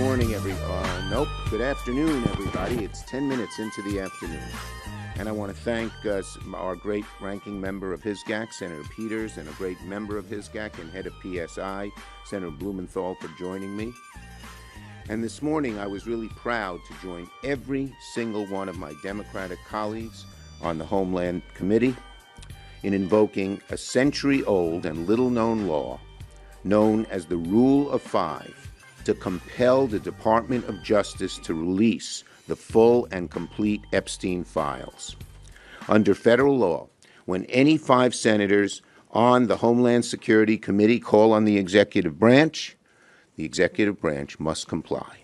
morning, good afternoon, everybody. It's 10 minutes into the afternoon. And I want to thank our great ranking member of his GAC, Senator Peters, and a great member of his GAC and head of PSI, Senator Blumenthal, for joining me. And this morning, I was really proud to join every single one of my Democratic colleagues on the Homeland Committee in invoking a century-old and little-known law known as the Rule of Five to compel the Department of Justice to release the full and complete Epstein files. Under federal law, when any 5 senators on the Homeland Security Committee call on the executive branch must comply.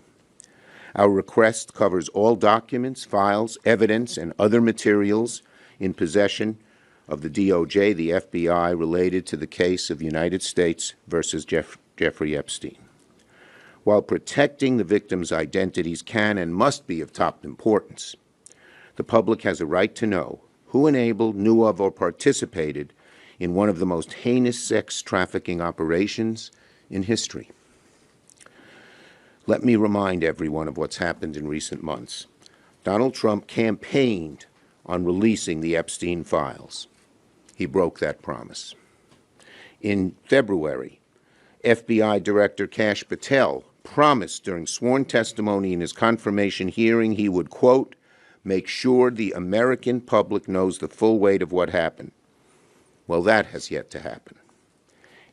Our request covers all documents, files, evidence, and other materials in possession of the DOJ, the FBI, related to the case of United States versus Jeffrey Epstein. While protecting the victims' identities can and must be of top importance, the public has a right to know who enabled, knew of, or participated in one of the most heinous sex trafficking operations in history. Let me remind everyone of what's happened in recent months. Donald Trump campaigned on releasing the Epstein files. He broke that promise. In February, FBI Director Kash Patel promised during sworn testimony in his confirmation hearing he would, quote, make sure the American public knows the full weight of what happened. Well, that has yet to happen.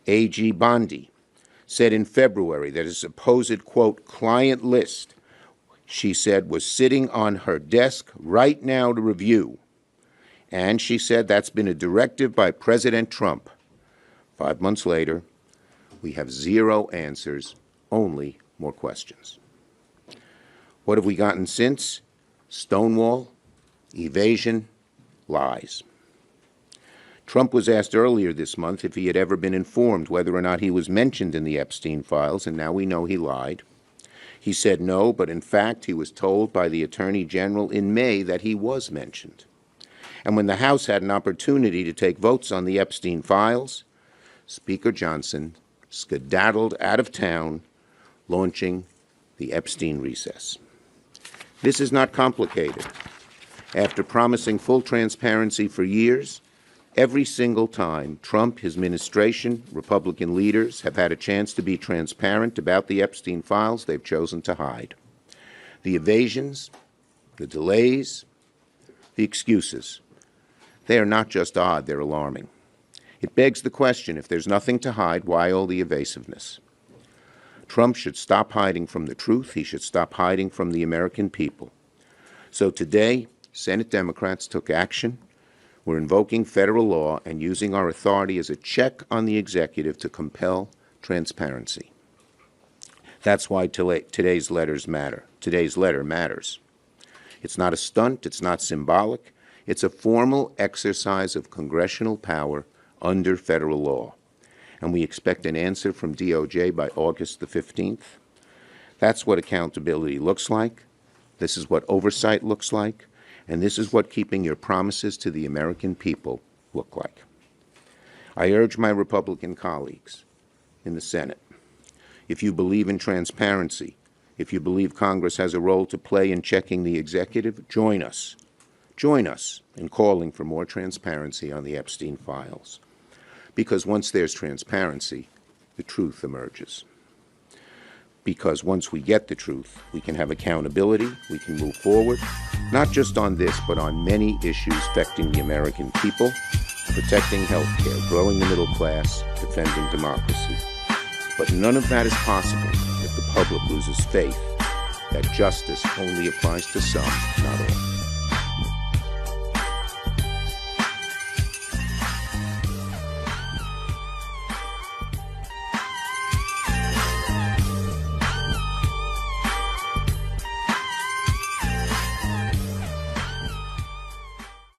A.G. Bondi said in February that his supposed, quote, client list, she said, was sitting on her desk right now to review. And she said that's been a directive by President Trump. 5 months later, we have 0 answers, only more questions. What have we gotten since? Stonewall, evasion, lies. Trump was asked earlier this month if he had ever been informed whether or not he was mentioned in the Epstein files, and now we know he lied. He said no, but in fact he was told by the Attorney General in May that he was mentioned. And when the House had an opportunity to take votes on the Epstein files, Speaker Johnson skedaddled out of town, launching the Epstein recess. This is not complicated. After promising full transparency for years, every single time Trump, his administration, Republican leaders have had a chance to be transparent about the Epstein files, they've chosen to hide. The evasions, the delays, the excuses, they are not just odd, they're alarming. It begs the question, if there's nothing to hide, why all the evasiveness? Trump should stop hiding from the truth. He should stop hiding from the American people. So today, Senate Democrats took action. We're invoking federal law and using our authority as a check on the executive to compel transparency. That's why today's letter matters. It's not a stunt. It's not symbolic. It's a formal exercise of congressional power under federal law. And we expect an answer from DOJ by August the 15th. That's what accountability looks like. This is what oversight looks like. And this is what keeping your promises to the American people look like. I urge my Republican colleagues in the Senate, if you believe in transparency, if you believe Congress has a role to play in checking the executive, join us. Join us in calling for more transparency on the Epstein files. Because once there's transparency, the truth emerges. Because once we get the truth, we can have accountability, we can move forward, not just on this, but on many issues affecting the American people, protecting health care, growing the middle class, defending democracy. But none of that is possible if the public loses faith that justice only applies to some, not all.